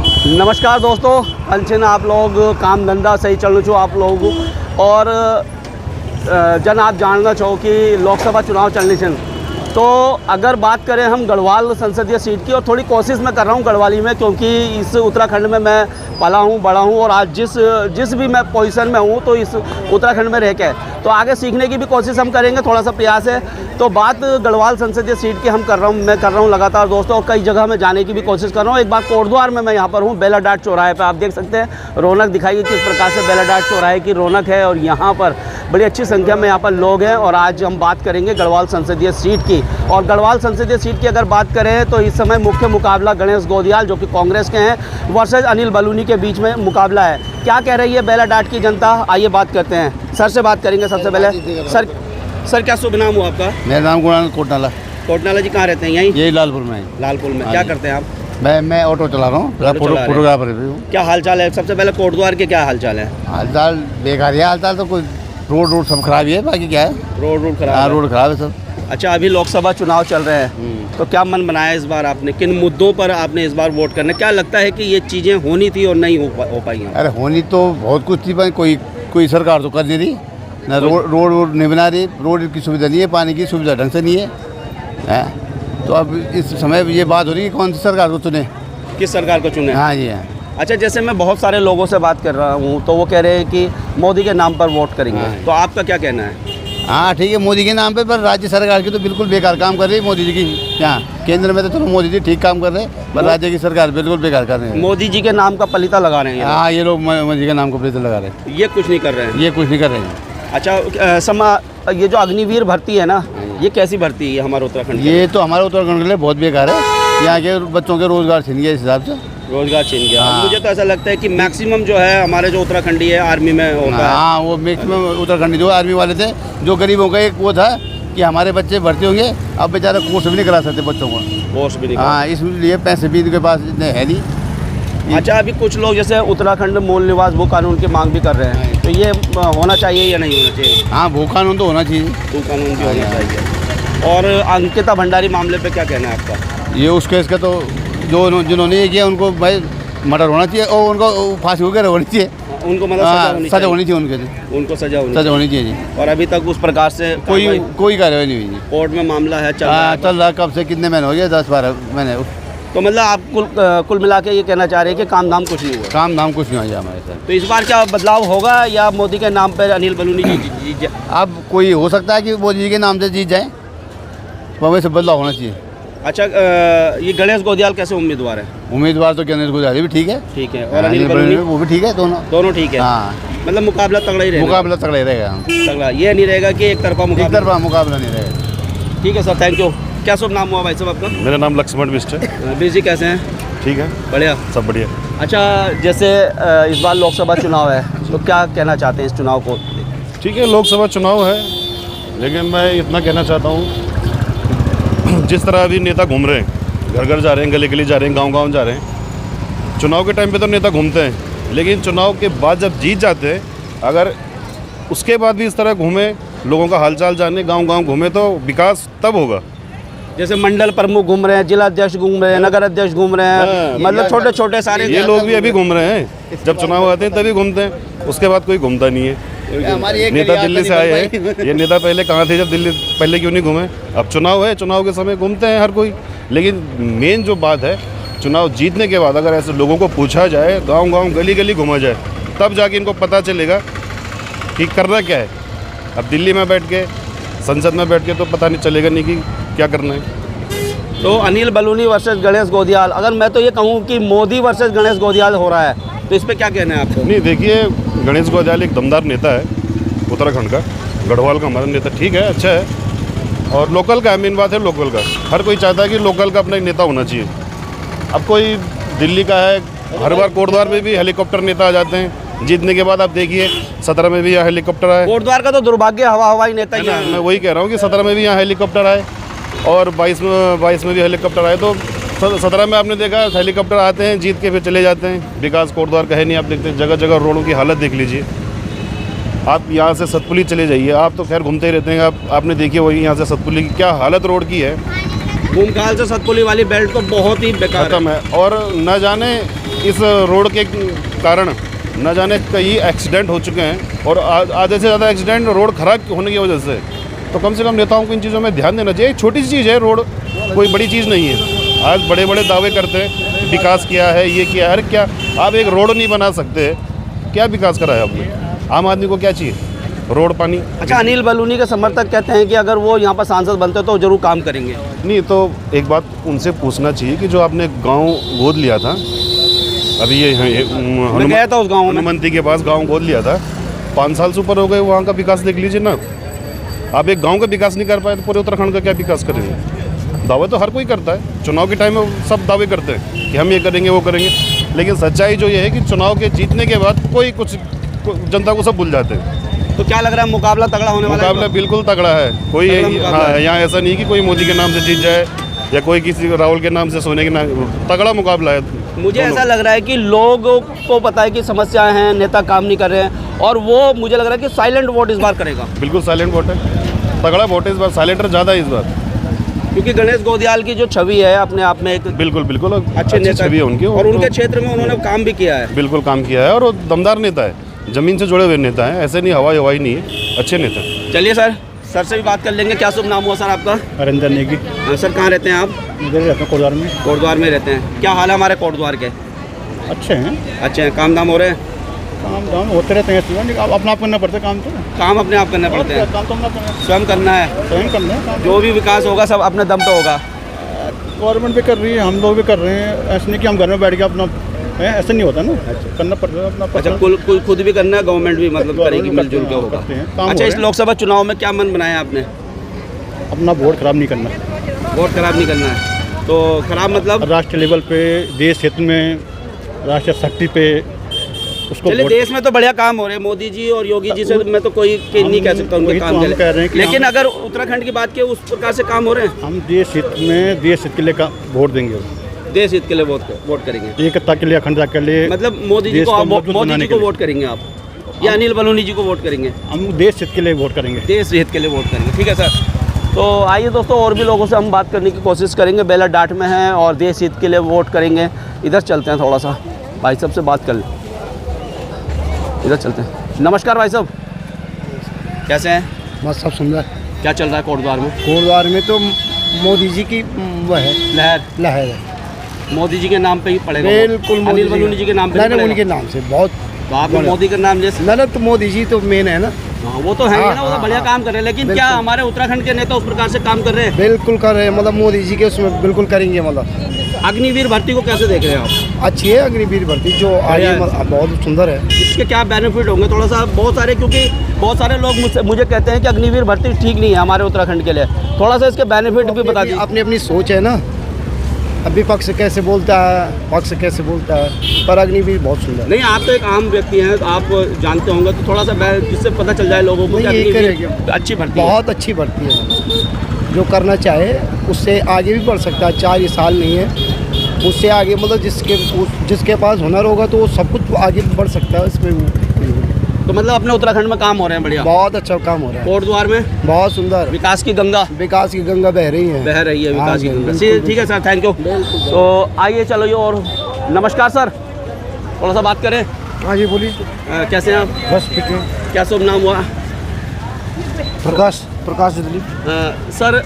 नमस्कार दोस्तों, अंशन आप लोग काम धंधा सही चल छो आप लोग और जन आप जानना चाहो कि लोकसभा चुनाव चलने छन। तो अगर बात करें हम गढ़वाल संसदीय सीट की, और थोड़ी कोशिश मैं कर रहा हूँ गढ़वाली में, क्योंकि इस उत्तराखंड में मैं पला हूँ बड़ा हूँ और आज जिस भी मैं पोजीशन में हूँ तो इस उत्तराखंड में रह के तो आगे सीखने की भी कोशिश हम करेंगे, थोड़ा सा प्रयास है। तो बात गढ़वाल संसदीय सीट की मैं कर रहा हूँ लगातार दोस्तों, और कई जगह मैं जाने की भी कोशिश कर रहा हूँ। एक बार कोटद्वार में मैं यहाँ पर हूँ, बेलाडाट चौराहे पर आप देख सकते हैं रौनक दिखाई किस प्रकार से बेलाडाट चौराहे की रौनक है, और यहाँ पर बड़ी अच्छी संख्या में यहाँ पर लोग हैं। और आज हम बात करेंगे गढ़वाल संसदीय सीट की, और गढ़वाल संसदीय सीट की अगर बात करें तो इस समय मुख्य मुकाबला गणेश गोदियाल जो कि कांग्रेस के हैं वर्सेस अनिल बलूनी के बीच में मुकाबला है। क्या कह रही है बेलाडाट की जनता, आइए बात करते हैं। सर से बात करेंगे सबसे पहले। सर क्या शुभ नाम हो आपका? मेरा नाम गुणानंद कोटनाला। कोटनाला जी कहाँ रहते हैं? यही लालपुर में। लालपुर में। क्या करते हैं आप? मैं ऑटो चला रहा हूँ, फोटोग्राफर भी हूँ। क्या हालचाल है? सबसे पहले कोटद्वार के क्या हालचाल है? हालचाल बेकार है, हालचाल तो कुछ रोड सब खराब ही है, बाकी क्या है रोड खराब। रोड खराब है सब। अच्छा, अभी लोकसभा चुनाव चल रहे हैं तो क्या मन बनाया इस बार आपने, किन मुद्दों पर आपने इस बार वोट करना? क्या लगता है कि ये चीज़ें होनी थी और नहीं हो पाई हैं? अरे होनी तो बहुत कुछ थी, पर कोई सरकार तो कर नहीं रही ना। रोड नहीं बना रही, रोड की सुविधा नहीं है, पानी की सुविधा ढंग से नहीं है। तो अब इस समय ये बात हो रही है कौन सी सरकार को चुने, किस सरकार को चुने। हाँ जी हाँ। अच्छा, जैसे मैं बहुत सारे लोगों से बात कर रहा हूँ तो वो कह रहे हैं कि मोदी के नाम पर वोट करेंगे। तो आपका क्या कहना है? हाँ ठीक है, मोदी के नाम पे, पर राज्य सरकार की तो बिल्कुल बेकार काम कर रही है मोदी जी की। यहाँ केंद्र में तो चलो मोदी जी ठीक काम कर रहे हैं, पर राज्य की सरकार बिल्कुल बेकार कर रहे हैं। मोदी जी के नाम का पलीता लगा रहे हैं। हाँ, ये लोग मोदी के नाम का पलीता लगा रहे हैं। ये कुछ नहीं कर रहे हैं। ये कुछ नहीं कर रहे हैं। अच्छा, ये जो अग्निवीर भर्ती है ना, ये कैसी भर्ती है हमारे उत्तराखंड? ये तो हमारे उत्तराखंड के लिए बहुत बेकार है। यहाँ के बच्चों के रोजगार छीन गया, इस हिसाब से रोजगार छीन गया। हाँ। मुझे तो ऐसा लगता है कि मैक्सिमम जो है हमारे जो उत्तराखंडी है आर्मी में होता है। हाँ, वो मैक्सिमम उत्तराखंडी जो आर्मी वाले थे, जो गरीबों का एक वो था कि हमारे बच्चे भर्ती होंगे, अब बेचारे कोर्स भी नहीं करा सकते बच्चों को, कोर्स भी नहीं। हाँ, इसलिए पैसे भी इनके पास इतने है नहीं। अच्छा, अभी कुछ लोग जैसे उत्तराखंड मूल निवास भू कानून की मांग भी कर रहे हैं, तो ये होना चाहिए या नहीं होना चाहिए? हाँ, भू कानून तो होना चाहिए, भू कानून भी होना चाहिए। और अंकिता भंडारी मामले पे क्या कहना है आपका? ये उस केस का तो जिन्होंने ये किया उनको भाई मर्डर होना चाहिए और उनको फांसी वगैरह होनी चाहिए, उनको मतलब सजा होनी चाहिए, उनको सजा होनी चाहिए जी। और अभी तक उस प्रकार से कोई कार्रवाई नहीं हुई। कोर्ट में मामला है चल रहा कब से, कितने महीने हो गए? 10-12 महीने। तो मतलब आप कुल मिला के ये कहना चाह रहे हैं कि काम धाम कुछ नहीं हुआ? काम धाम कुछ नहीं हुआ हमारे साथ। तो इस बार क्या बदलाव होगा या मोदी के नाम पर अनिल बलूनी जी जीत जाए? अब कोई हो सकता है कि मोदी जी के नाम से जीत जाए, वैसे बदलाव होना चाहिए। अच्छा, ये गणेश गोदियाल कैसे उम्मीदवार है? उम्मीदवार तो गणेश गोदियाल भी ठीक है। और अनिल बलूनी वो भी ठीक है, दोनों ठीक है। हाँ, मतलब मुकाबला तगड़ा ही रहेगा। मुकाबला तगड़ा ही रहेगा, तगड़ा। ये नहीं रहेगा कि एक तरफा मुकाबला नहीं रहेगा। ठीक है सर, थैंक यू। क्या शुभ नाम हुआ भाई साहब आपका? मेरा नाम लक्ष्मण बिष्ट है। बिष्ट जी कैसे हैं? ठीक है, बढ़िया, सब बढ़िया। अच्छा, जैसे इस बार लोकसभा चुनाव है तो क्या कहना चाहते हैं इस चुनाव को? ठीक है, लोकसभा चुनाव है, लेकिन मैं इतना कहना चाहता हूँ, जिस तरह अभी नेता घूम रहे हैं, घर घर जा रहे हैं, गली गली जा रहे हैं, गांव गांव जा रहे हैं। चुनाव के टाइम पे तो नेता घूमते हैं, लेकिन चुनाव के बाद जब जीत जाते हैं, अगर उसके बाद भी इस तरह घूमे, लोगों का हालचाल जाने, गांव गांव घूमे, तो विकास तब होगा। जैसे मंडल प्रमुख घूम रहे हैं, जिला अध्यक्ष घूम रहे हैं, नगर अध्यक्ष घूम रहे हैं, मतलब छोटे छोटे सारे ये लोग भी अभी घूम रहे हैं। जब चुनाव आते हैं तभी घूमते हैं, उसके बाद कोई घूमता नहीं है। नेता दिल्ली से आए हैं, ये नेता पहले कहाँ थे जब दिल्ली पहले क्यों नहीं घूमे? अब चुनाव है, चुनाव के समय घूमते हैं हर कोई। लेकिन मेन जो बात है, चुनाव जीतने के बाद अगर ऐसे लोगों को पूछा जाए, गांव गांव गली गली घुमा जाए, तब जाके इनको पता चलेगा कि करना क्या है। अब दिल्ली में बैठ के, संसद में बैठ के तो पता नहीं चलेगा नहीं कि क्या करना है। तो अनिल बलूनी वर्सेस गणेश गोदियाल, अगर मैं तो ये कहूँ कि मोदी वर्सेस गणेश गोदियाल हो रहा है, तो इस पर क्या कहना है आपको? नहीं, देखिए, गणेश गोदियाल एक दमदार नेता है उत्तराखंड का, गढ़वाल का हमारा नेता ठीक है, अच्छा है, और लोकल का, मेन बात है लोकल का। हर कोई चाहता है कि लोकल का अपना एक नेता होना चाहिए। अब कोई दिल्ली का है, हर बार कोटद्वार में भी हेलीकॉप्टर नेता आ जाते हैं, जीतने के बाद आप देखिए 17 में भी यहाँ हेलीकॉप्टर आए। कोटद्वार का तो दुर्भाग्य, हवाई नेता ही है। मैं वही कह रहा हूँ कि 17 में भी यहाँ हेलीकॉप्टर आए और 22 में भी हेलीकॉप्टर आए। तो 17 में आपने देखा हेलीकॉप्टर आते हैं, जीत के फिर चले जाते हैं। विकास कोटद्वार का है नहीं, आप देखते हैं जगह जगह रोडों की हालत देख लीजिए। आप यहाँ से सतपुली चले जाइए, आप तो खैर घूमते ही रहते हैं, आपने देखिए वही यहाँ से सतपुली की क्या हालत रोड की है। भूमकाल से सतपुली वाली बेल्ट तो बहुत ही बेकार है। खत्म है। और न जाने इस रोड के कारण न जाने कई एक्सीडेंट हो चुके हैं, और आधे से ज़्यादा एक्सीडेंट रोड खराब होने की वजह से। तो कम से कम नेताओं को इन चीज़ों में ध्यान देना चाहिए। छोटी सी चीज़ है रोड, कोई बड़ी चीज़ नहीं है। आज बड़े बड़े दावे करते हैं विकास किया है, ये किया है। अरे क्या आप एक रोड नहीं बना सकते? क्या विकास कराया आपने? आम आदमी को क्या चाहिए? रोड, पानी। अच्छा, अनिल बलूनी के समर्थक कहते हैं कि अगर वो यहाँ पर सांसद बनते तो जरूर काम करेंगे। नहीं, तो एक बात उनसे पूछना चाहिए कि जो आपने गांव गोद लिया था, अभी ये मैं गया था उस गांव में, हनुमंती के पास गांव गोद लिया था, 5 साल से ऊपर हो गए, वहाँ का विकास देख लीजिए ना। आप एक गांव का विकास नहीं कर पाए तो पूरे उत्तराखंड का क्या विकास करेंगे? दावे तो हर कोई करता है, चुनाव के टाइम में सब दावे करते हैं कि हम ये करेंगे वो करेंगे, लेकिन सच्चाई जो ये है कि चुनाव के जीतने के बाद कोई कुछ जनता को सब भूल जाते हैं। तो क्या लग रहा है मुकाबला तगड़ा होने वाला है? मुकाबला बिल्कुल तगड़ा है। कोई यहाँ ऐसा नहीं कि कोई मोदी के नाम से जीत जाए या कोई किसी राहुल के नाम से, सोने के नाम। तगड़ा मुकाबला है। मुझे ऐसा लग रहा है कि लोगों को पता है कि समस्याएं हैं, नेता काम नहीं कर रहे हैं, और वो मुझे लग रहा है कि साइलेंट वोट इस बार करेगा। बिल्कुल साइलेंट वोट है, तगड़ा वोट है इस बार, साइलेंटर ज़्यादा है इस बार, क्योंकि गणेश गोदियाल की जो छवि है अपने आप में एक बिल्कुल बिल्कुल अच्छे नेता छवि है उनकी, और उनके क्षेत्र में उन्होंने काम भी किया है। बिल्कुल काम किया है, और वो दमदार नेता है, ज़मीन से जुड़े हुए नेता हैं, ऐसे नहीं हवाई नहीं है, अच्छे नेता। चलिए सर से भी बात कर लेंगे। क्या शुभ नाम हुआ सर आपका? हरिंदर नेगी। सर कहाँ रहते हैं आप? इधर रहता हूँ कोटद्वार में। कोटद्वार में रहते हैं। क्या हाल है हमारे कोटद्वार के? अच्छे हैं, अच्छे हैं। काम धाम हो रहे हैं? काम धाम होते रहते हैं, अपना आप करना पड़ता है काम। तो काम अपने आप करने पड़ते हैं, काम तो अपना करना स्वयं करना है। स्वयं करना है काम। जो भी विकास होगा सब अपने दम पे होगा। गवर्नमेंट भी कर रही है, हम लोग भी कर रहे हैं। ऐसे नहीं कि हम घर में बैठ के अपना ऐसा नहीं होता ना, करना पड़ता है अपना। अच्छा, खुद भी करना है, गवर्नमेंट भी मतलब करेगी, मिलजुल के होगा। अच्छा, इस लोकसभा चुनाव में क्या मन बनाया आपने? अपना वोट खराब नहीं करना। वोट खराब नहीं करना है तो खराब मतलब राष्ट्रीय लेवल पे, देश हित में, राष्ट्रीय शक्ति पे उसको। चलिए, देश में तो बढ़िया काम हो रहे हैं मोदी जी और योगी जी से मैं तो कोई नहीं कह सकता उनके काम के लिए, लेकिन अगर उत्तराखंड की बात की उस प्रकार से काम हो रहे हैं। हम देश हित में, देश हित के लिए वोट देंगे, देश हित के लिए वोट करेंगे, एकता के लिए, अखंडता के लिए। मतलब मोदी जी को वोट करेंगे आप, या अनिल बलूनी जी को वोट करेंगे? हम देश हित के लिए वोट करेंगे। देश हित के लिए वोट करेंगे, ठीक है सर। तो आइए दोस्तों, और भी लोगों से हम बात करने की कोशिश करेंगे। बेला डाट में हैं और देश हित के लिए वोट करेंगे। इधर चलते हैं, थोड़ा सा भाई साहब से बात कर लें। इधर चलते हैं। नमस्कार भाई साहब, कैसे हैं? बस सब सुंदर। क्या चल रहा है कोटद्वार में? कोटद्वार में तो मोदी जी की वो है, लहर है। मोदी जी के नाम पे ही पड़ेगा? बिल्कुल, अनिल बलूनी जी के नाम पे नहीं, उनके नाम से बहुत। तो आप मोदी का नाम ले सकते? ना तो मोदी जी तो मेन है ना। हाँ, वो तो है ना, वो तो बढ़िया काम कर रहे हैं, लेकिन क्या हमारे उत्तराखंड के नेता उस प्रकार से काम कर रहे हैं? बिल्कुल कर रहे हैं, मतलब मोदी जी के उसमें बिल्कुल करेंगे। मतलब अग्निवीर भर्ती को कैसे देख रहे हैं आप? अच्छी है अग्निवीर भर्ती जो आगे, बहुत सुंदर है। इसके क्या बेनिफिट होंगे? थोड़ा सा, बहुत सारे, क्योंकि बहुत सारे लोग मुझे कहते हैं कि अग्निवीर भर्ती ठीक नहीं है हमारे उत्तराखंड के लिए। थोड़ा सा इसके बेनिफिट भी बता दीजिए। अपनी अपनी सोच है ना, अभी पक्ष कैसे बोलता है, पक्ष कैसे बोलता है, पर अग्निवीर बहुत सुंदर। नहीं, आप तो एक आम व्यक्ति हैं, आप जानते होंगे, तो थोड़ा सा जिससे पता चल जाए लोगों को कि अग्निवीर अच्छी भर्ती है। बहुत अच्छी भर्ती है, जो करना चाहे उससे आगे भी बढ़ सकता है। 4 साल नहीं है, उससे आगे, मतलब जिसके पास हुनर होगा तो वो सब कुछ आगे बढ़ सकता है इसमें। तो मतलब अपने उत्तराखंड में काम हो रहे हैं बढ़िया, बहुत अच्छा काम हो रहा है। कोटद्वार में बहुत सुंदर विकास की गंगा बह रही है, विकास की गंगा। ठीक है सर, थैंक यू। तो आइए, चलो ये, और नमस्कार सर, थोड़ा सा बात करें। हाँ जी, बोलिए। कैसे हैं आप? बस ठीक है। क्या शुभ नाम हुआ? प्रकाश दिलीप। सर,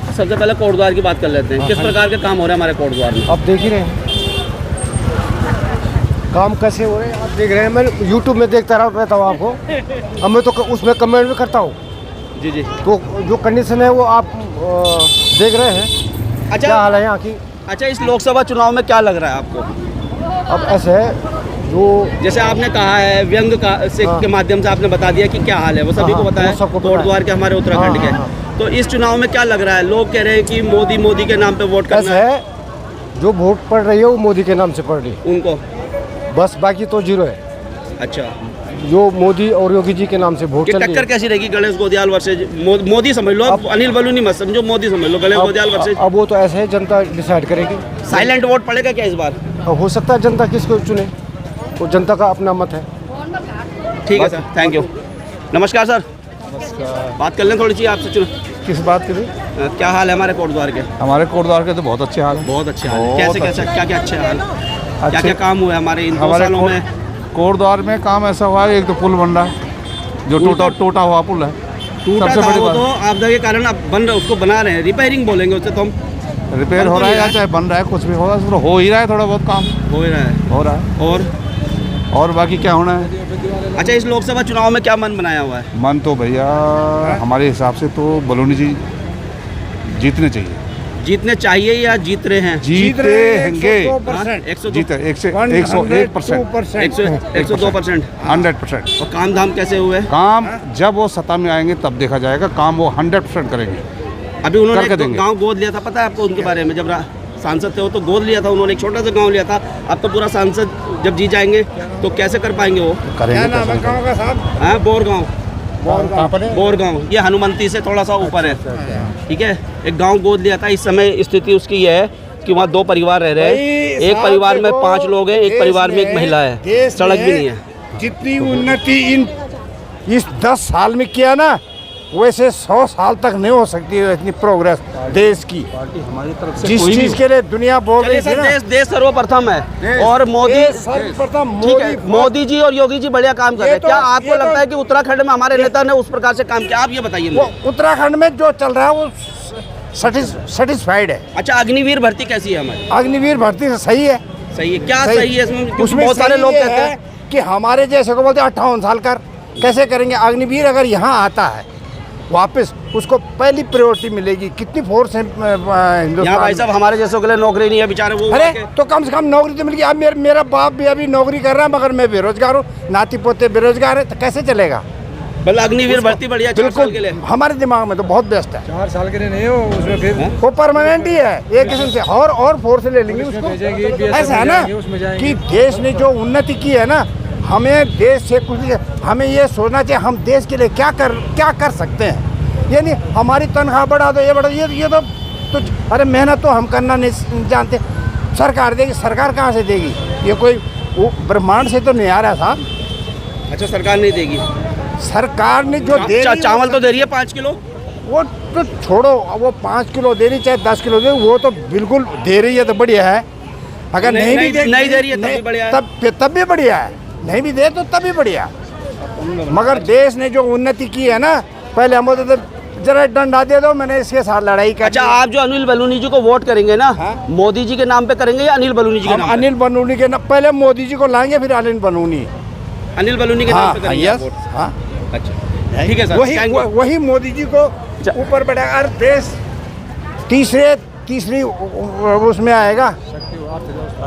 सबसे पहले कोटद्वार की बात कर लेते हैं। किस प्रकार के काम हो रहे हैं हमारे कोटद्वार में? आप देख ही रहे हैं काम कैसे हो रहे हैं, आप देख रहे हैं। मैं यूट्यूब में देखता रहता हूँ आपको, अब मैं तो उसमें कमेंट भी करता हूँ। जी। तो जो कंडीशन है वो आप देख रहे हैं। अच्छा, क्या हाल है यहाँ की? अच्छा, इस लोकसभा चुनाव में क्या लग रहा है आपको? अब ऐसे है, जो जैसे आपने कहा है, व्यंग के माध्यम से आपने बता दिया कि क्या हाल है, वो सभी को पता है, कोटद्वार के, हमारे उत्तराखंड के। तो इस चुनाव में क्या लग रहा है? लोग कह रहे हैं कि मोदी के नाम पे वोट करना है। जो वोट पड़ रही है वो मोदी के नाम से पड़ रही है उनको, बस, बाकी तो जीरो है। अच्छा, जो मोदी और योगी जी के नाम से वोट चल रही है। टक्कर कैसी रहेगी? गणेश गोदियाल वर्सेज मोदी समझ लो, अनिल बलूनी मत समझो, मोदी समझ लो, गणेश गोदियाल वर्सेज। अब वो तो ऐसे है, जनता डिसाइड करेगी। साइलेंट वोट पड़ेगा क्या इस बार? हो सकता है जनता किसको चुने, वो जनता का अपना मत है। ठीक है सर, थैंक यू। नमस्कार सर। बात कर लें थोड़ी सी आपसे, चलो। किस बात के लिए? क्या हाल है हमारे कोटद्वार के? हमारे कोटद्वार के तो बहुत अच्छे हाल है। बहुत अच्छे हाल है। बहुत कैसे कैसे अच्छे। क्या क्या अच्छे हाल, क्या अच्छे। क्या काम हुआ है हमारे इन 2 हमारे सालों में? कोटद्वार में काम ऐसा हुआ है, एक तो पुल बन रहा है, जो टूटा हुआ पुल है। टूटा सबसे था बड़ी वो बात। तो आपदा के कारण अब बन रहा, उसको बना रहे हैं, रिपेयरिंग बोलेंगे उससे तो हम। रिपेयर हो रहा है या चाहे बन रहा है, कुछ भी होगा, तो हो ही रहा है, थोड़ा बहुत काम हो ही रहा है। हो रहा है। और बाकी क्या होना है? अच्छा, इस लोकसभा चुनाव में क्या मन बनाया हुआ है? मन तो भैया हमारे हिसाब से तो बलूनी जी जीतने चाहिए। जीतने चाहिए या जीत रहे हैं? जीते हैंगे। 102%, जीते 101%, 102%। 100%। और काम धाम कैसे हुए? काम जब वो सत्ता में आएंगे तब देखा जाएगा, काम वो 100% करेंगे। अभी उन्होंने करके एक देंगे। गांव गोद लिया था, पता है आपको उनके बारे में? जब सांसद थे वो तो गोद लिया था उन्होंने, एक छोटा सा गांव लिया था। अब तो पूरा सांसद जब जी जाएंगे तो कैसे कर पाएंगे वो? करेंगे गाँव का साहब? हाँ, बोरगांव, ये हनुमंती से थोड़ा सा ऊपर है, ठीक है। एक गांव गोद लिया था। इस समय स्थिति उसकी ये है कि वहाँ 2 परिवार रह रहे हैं। एक परिवार में 5 लोग हैं, एक परिवार में 1 महिला है, सड़क भी नहीं है। जितनी उन्नति इस 10 साल में किया ना, वैसे 100 साल तक नहीं हो सकती है इतनी प्रोग्रेस देश की। हमारी तरफ से जिस कोई चीज के लिए दुनिया बोल चलिए रही थी सर, ना, देश सर्वप्रथम है और मोदी, सर्वप्रथम ठीक है, मोदी जी और योगी जी बढ़िया काम कर रहे हैं। तो- क्या आपको ये तो- लगता है कि उत्तराखंड में हमारे नेता ने उस प्रकार से काम किया? आप ये बताइए वो मुझे। उत्तराखंड में जो चल रहा है वो सेटिस्फाइड है। अच्छा, अग्निवीर भर्ती कैसी है हमारी? अग्निवीर भर्ती से सही है। सही है? क्या सही है इसमें? क्योंकि उसमें बहुत सारे सही लोग ये कहते है हैं कि हमारे जैसे को बोलते हैं 58 साल कर कैसे करेंगे। अग्निवीर अगर यहाँ आता है वापस, उसको पहली प्रायोरिटी मिलेगी। कितनी फोर्स है यहाँ भाई हिंदुस्तान साहब हमारे जैसों के लिए नौकरी नहीं है बेचारे वो। अरे तो कम से कम नौकरी तो मिलेगी। अब मेरा बाप भी अभी नौकरी कर रहा है, मगर मैं बेरोजगार हूँ, नाती पोते बेरोजगार है, तो कैसे चलेगा? मतलब अग्निवीर भर्ती बढ़िया 4 साल के लिए। हमारे दिमाग में तो बहुत बेस्ट है। 4 साल के लिए नहीं हो उसमें, फिर वो परमानेंट ही है एक किस्म से। और फोर्स ले लेंगे उसको। ऐसा है ना कि देश ने जो उन्नति की है ना, हमें देश से कुछ नहीं, हमें ये सोचना चाहिए हम देश के लिए क्या कर सकते हैं। ये नहीं हमारी तनख्वाह बढ़ा दो, ये बढ़ा दो, ये तो अरे मेहनत तो हम करना नहीं जानते, सरकार देगी। सरकार कहाँ से देगी? ये कोई वो ब्रह्मांड से तो नहीं आ रहा साहब। अच्छा, सरकार नहीं देगी? सरकार ने जो दे रही है, चावल तो दे रही है 5 किलो। वो तो छोड़ो, वो 5 किलो दे रही चाहे 10 किलो दे, वो तो बिल्कुल दे रही है तो बढ़िया है। अगर नहीं भी नहीं दे रही है तब भी बढ़िया है। तब भी बढ़िया है। नहीं भी दे तो तब भी बढ़िया। मगर देश ने जो उन्नति की है ना, पहले हम बोलते थे जरा डंडा दे दो, मैंने इसके साथ लड़ाई कर। अच्छा, आप जो अनिल बलूनी जी को वोट करेंगे ना, मोदी जी के नाम पे करेंगे या अनिल बलूनी जी के हम नाम पे? अनिल बलूनी के नाम, पहले मोदी जी को लाएंगे फिर अनिल बलूनी। अनिल बलूनी के नाम पे करेंगे आप यस, वोट? हाँ, अच्छा, ठीक है सर, वही thank you। वही मोदी जी को ऊपर बैठा। और देश तीसरी उसमें आएगा,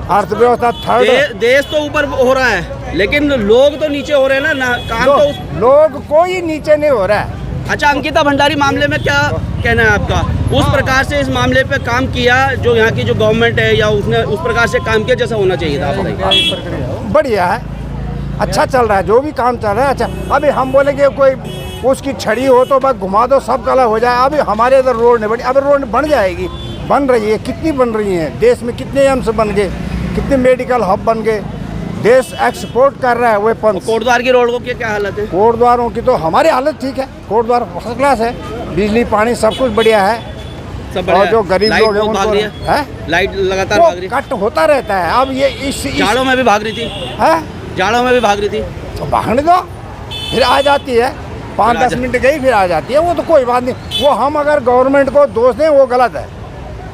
अर्थव्यवस्था थर्ड। देश तो ऊपर हो रहा है लेकिन लोग तो नीचे हो रहे हैं ना काम तो लोग कोई नीचे नहीं हो रहा है। अच्छा, अंकिता भंडारी मामले में क्या कहना है आपका? उस प्रकार से इस मामले पे काम किया जो यहाँ की जो गवर्नमेंट है, या उसने उस प्रकार से काम किया जैसा होना चाहिए था? आप बताइए। बढ़िया है, अच्छा चल रहा है, जो भी काम चल रहा है अच्छा। अभी हम बोलेंगे कोई उसकी छड़ी हो तो बस घुमा दो, सब कलर हो जाए। अभी हमारे इधर रोड नहीं बनी, अब रोड बन जाएगी, बन रही है। कितनी बन रही है? देश में कितने एम्स बन गए, कितने मेडिकल हब बन गए। देश एक्सपोर्ट कर रहा है वेपन। कोटद्वार की रोड को क्या हालत है? कोटद्वारों की तो हमारी हालत ठीक है, कोटद्वार फर्स्ट क्लास है, बिजली पानी सब कुछ बढ़िया है। सब और जो गरीब लोग हैं उनको लाइट लगातार भाग रही है, कट होता रहता है। अब ये इस जाड़ों में भी भाग रही थी, है, जाड़ों में भी भाग रही थी, तो भागने दो, फिर आ जाती है। 5-10 मिनट गई फिर आ जाती है, वो तो कोई बात नहीं। वो हम अगर गवर्नमेंट को दोष दें वो गलत है।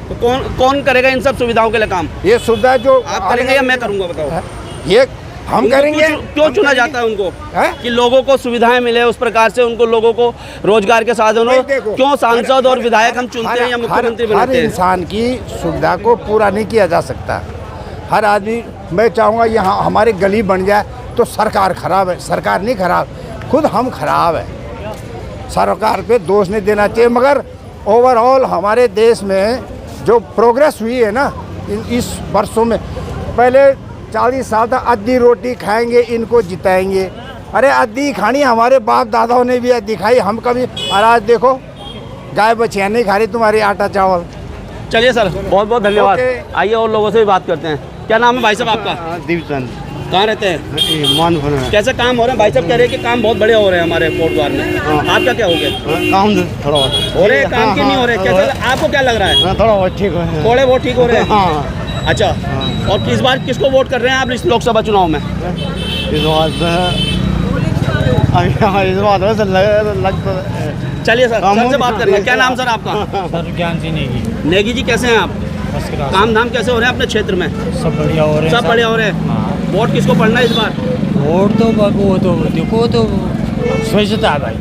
तो कौन करेगा इन सब सुविधाओं के लिए काम? ये सुविधा जो आप करेंगे या मैं करूंगा बताओ? ये हम करेंगे। क्यों चुना जाता है उनको? है? कि लोगों को सुविधाएं मिले उस प्रकार से, उनको लोगों को रोजगार के साधन हो। क्यों सांसद और विधायक हम चुनते हैं या मुख्यमंत्री हर बनाते हैं? इंसान की सुविधा को पूरा नहीं किया जा सकता। हर आदमी, मैं चाहूँगा यहाँ हमारी गली बन जाए तो सरकार खराब है। सरकार नहीं खराब, खुद हम खराब है। सरकार पे दोष नहीं देना चाहिए, मगर ओवरऑल हमारे देश में जो प्रोग्रेस हुई है ना इस वर्षों में, पहले 40 साल तक अद्धी रोटी खाएंगे इनको जिताएंगे। अरे अद्धी खानी, हमारे बाप दादाओं ने भी अद्धी खाई, हम कभी। और आज देखो गाय बछियाँ नहीं खा रही तुम्हारी आटा चावल। चलिए सर, बहुत बहुत धन्यवाद। ओके। आइए और लोगों से भी बात करते हैं। क्या नाम है भाई साहब आपका? दीपचंद। कहाँ रहते हैं? मानपुर में। कैसे काम हो रहे हैं? भाई साहब कह रहे हैं कि काम बहुत बड़े हो रहे हैं हमारे कोट द्वार में। आपका क्या हो गया? काम थोड़ा हो रहे हैं काम की नहीं हो रहे? कैसे आपको क्या लग रहा है? थोड़ा बहुत ठीक है। थोड़े बहुत ठीक हो रहे हैं। हाँ, अच्छा, और इस बार किसको वोट कर रहे हैं आप इस लोकसभा चुनाव में? इस बात वैसे लग चलिए सर, सर से बात करेंगे। क्या नाम सर आपका? सर ज्ञान सिंह नेगी। नेगी जी, कैसे हैं आप? बस क्लास। काम धाम कैसे हो रहे हैं अपने क्षेत्र में? सब बढ़िया हो रहे हैं। सब बढ़िया हो रहे हैं। हाँ। वोट किसको पड़ना है इस बार? वोट तो बाबू वो तो देखो तो स्वच्छता है भाई।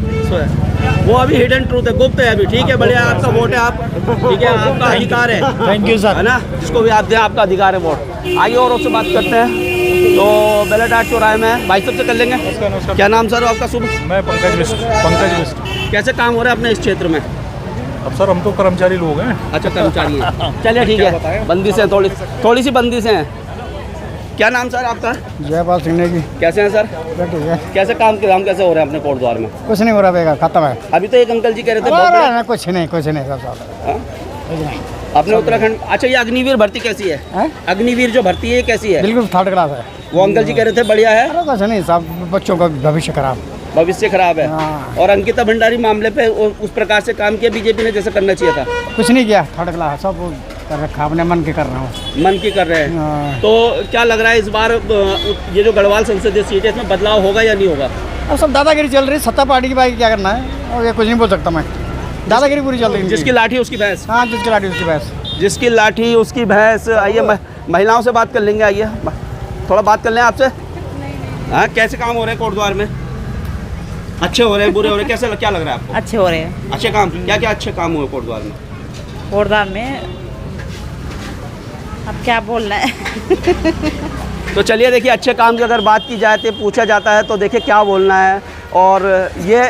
वो अभी हिडन ट्रूथ है, गुप्त है अभी। ठीक है, बढ़िया, आपका वोट है, आप ठीक है, आपका अधिकार है। थैंक यू है सर। ना, जिसको भी आप दें, आपका अधिकार है वोट। आइए और उससे बात करते हैं। तो बेलाटाट चौराहे में भाई सबसे कर लेंगे। नमस्कार। क्या नाम सर आपका? शुभ। मैं पंकज मिश्र। कैसे काम हो रहा है अपने इस क्षेत्र में? अब सर हम तो कर्मचारी लोग हैं। अच्छा, कर्मचारी हैं। चलिए ठीक है, बंदी से थोड़ी सी बंदी से हैं। क्या नाम सर आपका? जयपाल सिंह नेगी। कैसे हैं सर? ठीक है, कैसे काम कैसे हो रहे हैं अपने कोट द्वार में? कुछ नहीं हो रहा बेगा, खत्म है। अभी तो एक अंकल जी कह रहे थे बहुत बड़े- कुछ नहीं सब हाँ? अपने उत्तराखंड। अच्छा, ये अग्निवीर भर्ती कैसी है? हैं? अग्निवीर जो भर्ती है कैसी है? बिल्कुल थर्ड क्लास है। वो अंकल जी कह रहे थे बढ़िया है। अरे कुछ नहीं, सब बच्चों का भविष्य खराब। भविष्य खराब है। हाँ। और अंकिता भंडारी मामले पे उस प्रकार से काम किया बीजेपी ने जैसे करना चाहिए था? कुछ नहीं किया, थर्ड क्लास सब कर रखा, अपने मन के कर रहा हूँ। मन की कर रहे हैं। हाँ। तो क्या लग रहा है इस बार ये जो गढ़वाल संसदीय सीट है इसमें बदलाव होगा या नहीं होगा? अब सब दादागिरी चल रही, सत्ता पार्टी की बाकी क्या करना है, और ये कुछ नहीं बोल सकता मैं। दादागिरी पूरी चल रही है। जिसकी लाठी उसकी भैंस। हाँ, जिसकी लाठी उसकी भैंस। जिसकी लाठी उसकी भैंस। आइए महिलाओं से बात कर लेंगे। आइए थोड़ा बात कर लें आपसे। हाँ, कैसे काम हो रहे हैं कोट द्वार में? अच्छे हो रहे हैं, बुरे हो रहे हैं? कैसे क्या लग रहा है आपको? अच्छे हो रहे हैं। अच्छे काम, क्या क्या अच्छे काम हुए कोट द्वार में? कोटद्वार में अब क्या बोलना है। तो चलिए देखिए, अच्छे काम की अगर बात की जाए तो पूछा जाता है तो देखिए क्या बोलना है। और ये